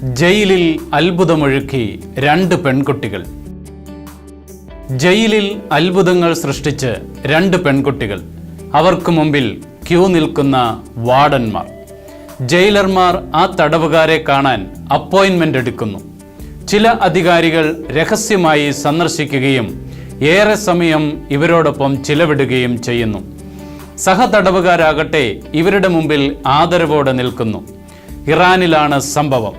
ജയിലിൽ അത്ഭുതമൊഴുക്കി രണ്ട് പെൺകുട്ടികൾ. ജയിലിൽ അത്ഭുതങ്ങൾ സൃഷ്ടിച്ച് രണ്ട് പെൺകുട്ടികൾ. അവർക്ക് മുമ്പിൽ ക്യൂ നിൽക്കുന്ന വാർഡന്മാർ. ജയിലർമാർ ആ തടവുകാരെ കാണാൻ അപ്പോയിൻമെൻ്റ് എടുക്കുന്നു. ചില അധികാരികൾ രഹസ്യമായി സന്ദർശിക്കുകയും ഏറെ സമയം ഇവരോടൊപ്പം ചിലവിടുകയും ചെയ്യുന്നു. സഹതടവുകാരാകട്ടെ ഇവരുടെ മുമ്പിൽ ആദരവോടെ നിൽക്കുന്നു. ഇറാനിലാണ് സംഭവം.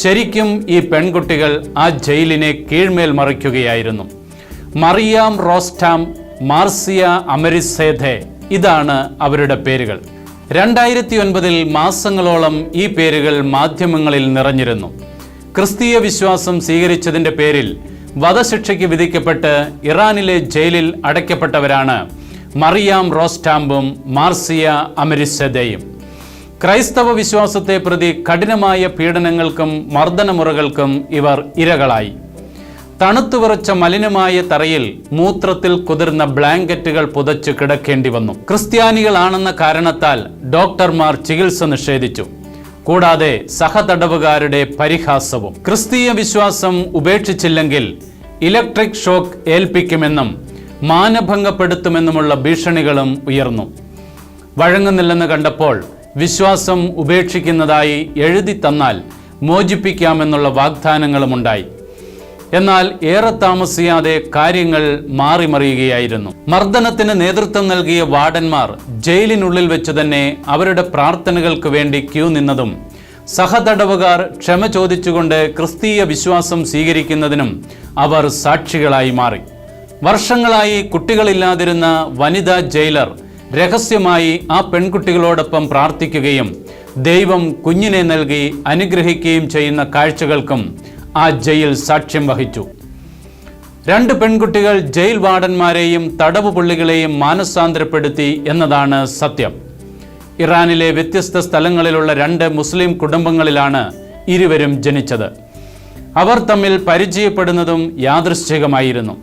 ശരിക്കും ഈ പെൺകുട്ടികൾ ആ ജയിലിനെ കീഴ്മേൽ മറിക്കുകയായിരുന്നു. മറിയാം റോസ്റ്റാം, മാർസിയ അമരിസേധെ, ഇതാണ് അവരുടെ പേരുകൾ. 2009 മാസങ്ങളോളം ഈ പേരുകൾ മാധ്യമങ്ങളിൽ നിറഞ്ഞിരുന്നു. ക്രിസ്തീയ വിശ്വാസം സ്വീകരിച്ചതിൻ്റെ പേരിൽ വധശിക്ഷയ്ക്ക് വിധിക്കപ്പെട്ട് ഇറാനിലെ ജയിലിൽ അടയ്ക്കപ്പെട്ടവരാണ് മറിയാം റോസ്റ്റാമ്പും മാർസിയ അമരിസേധയും. ക്രൈസ്തവ വിശ്വാസത്തെ പ്രതി കഠിനമായ പീഡനങ്ങൾക്കും മർദ്ദനമുറകൾക്കും ഇവർ ഇരകളായി. തണുത്തുവിറച്ച മലിനമായ തറയിൽ മൂത്രത്തിൽ കുതിർന്ന ബ്ലാങ്കറ്റുകൾ പുതച്ച് കിടക്കേണ്ടി വന്നു. ക്രിസ്ത്യാനികളാണെന്ന കാരണത്താൽ ഡോക്ടർമാർ ചികിത്സ നിഷേധിച്ചു. കൂടാതെ സഹതടവുകാരുടെ പരിഹാസവും. ക്രിസ്തീയ വിശ്വാസം ഉപേക്ഷിച്ചില്ലെങ്കിൽ ഇലക്ട്രിക് ഷോക്ക് ഏൽപ്പിക്കുമെന്നും മാനഭംഗപ്പെടുത്തുമെന്നുമുള്ള ഭീഷണികളും ഉയർന്നു. വഴങ്ങുന്നില്ലെന്ന് കണ്ടപ്പോൾ വിശ്വാസം ഉപേക്ഷിക്കുന്നതായി എഴുതി തന്നാൽ മോചിപ്പിക്കാമെന്നുള്ള വാഗ്ദാനങ്ങളുമുണ്ടായി. എന്നാൽ ഏറെ താമസിയാതെ കാര്യങ്ങൾ മാറിമറിയുകയായിരുന്നു. മർദ്ദനത്തിന് നേതൃത്വം നൽകിയ വാർഡന്മാർ ജയിലിനുള്ളിൽ വെച്ച് തന്നെ അവരുടെ പ്രാർത്ഥനകൾക്ക് വേണ്ടി ക്യൂ നിന്നതും സഹതടവുകാർ ക്ഷമ ചോദിച്ചുകൊണ്ട് ക്രിസ്തീയ വിശ്വാസം സ്വീകരിക്കുന്നതിനും അവർ സാക്ഷികളായി മാറി. വർഷങ്ങളായി കുട്ടികളില്ലാതിരുന്ന വനിതാ ജയിലർ രഹസ്യമായി ആ പെൺകുട്ടികളോടൊപ്പം പ്രാർത്ഥിക്കുകയും ദൈവം കുഞ്ഞിനെ നൽകി അനുഗ്രഹിക്കുകയും ചെയ്യുന്ന കാഴ്ചകൾക്കും ആ ജയിൽ സാക്ഷ്യം വഹിച്ചു. രണ്ട് പെൺകുട്ടികൾ ജയിൽ വാർഡന്മാരെയും തടവ് പുള്ളികളെയും മാനസാന്തരപ്പെടുത്തി എന്നതാണ് സത്യം. ഇറാനിലെ വ്യത്യസ്ത സ്ഥലങ്ങളിലുള്ള രണ്ട് മുസ്ലിം കുടുംബങ്ങളിലാണ് ഇരുവരും ജനിച്ചത്. അവർ തമ്മിൽ പരിചയപ്പെടുന്നതും യാദൃശ്ചികമായിരുന്നു.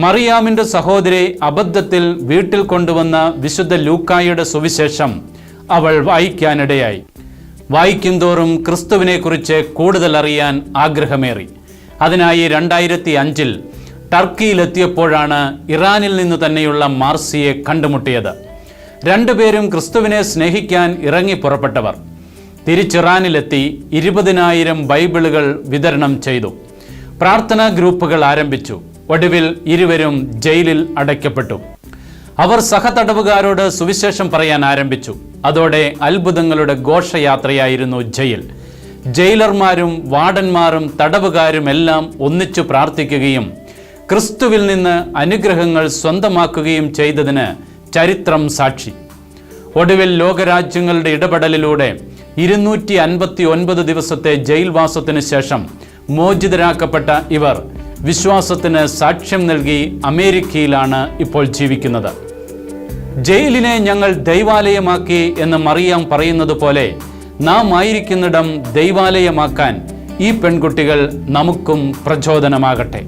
മറിയാമിൻ്റെ സഹോദരി അബദ്ധത്തിൽ വീട്ടിൽ കൊണ്ടുവന്ന വിശുദ്ധ ലൂക്കായുടെ സുവിശേഷം അവൾ വായിക്കാനിടയായി. വായിക്കുന്തോറും ക്രിസ്തുവിനെക്കുറിച്ച് കൂടുതൽ അറിയാൻ ആഗ്രഹമേറി. അതിനായി 2005 ടർക്കിയിലെത്തിയപ്പോഴാണ് ഇറാനിൽ നിന്ന് തന്നെയുള്ള മാർസിയെ കണ്ടുമുട്ടിയത്. രണ്ടുപേരും ക്രിസ്തുവിനെ സ്നേഹിക്കാൻ ഇറങ്ങി പുറപ്പെട്ടവർ. തിരിച്ചിറാനിലെത്തി 20,000 ബൈബിളുകൾ വിതരണം ചെയ്തു. പ്രാർത്ഥനാ ഗ്രൂപ്പുകൾ ആരംഭിച്ചു. ഒടുവിൽ ഇരുവരും ജയിലിൽ അടയ്ക്കപ്പെട്ടു. അവർ സഹതടവുകാരോട് സുവിശേഷം പറയാൻ ആരംഭിച്ചു. അതോടെ അത്ഭുതങ്ങളുടെ ഘോഷയാത്രയായിരുന്നു ജയിൽ. ജയിലർമാരും വാർഡന്മാരും തടവുകാരും എല്ലാം ഒന്നിച്ചു പ്രാർത്ഥിക്കുകയും ക്രിസ്തുവിൽ നിന്ന് അനുഗ്രഹങ്ങൾ സ്വന്തമാക്കുകയും ചെയ്തതിന് ചരിത്രം സാക്ഷി. ഒടുവിൽ ലോകരാജ്യങ്ങളുടെ ഇടപെടലിലൂടെ 259 ദിവസത്തെ ജയിൽവാസത്തിന് ശേഷം മോചിതരാക്കപ്പെട്ട ഇവർ വിശ്വാസത്തിന് സാക്ഷ്യം നൽകി അമേരിക്കയിലാണ് ഇപ്പോൾ ജീവിക്കുന്നത്. ജയിലിനെ ഞങ്ങൾ ദൈവാലയമാക്കി എന്ന് മറിയാം പറയുന്നത് പോലെ നാം ആയിരിക്കുന്നിടം ദൈവാലയമാക്കാൻ ഈ പെൺകുട്ടികൾ നമുക്കും പ്രചോദനമാകട്ടെ.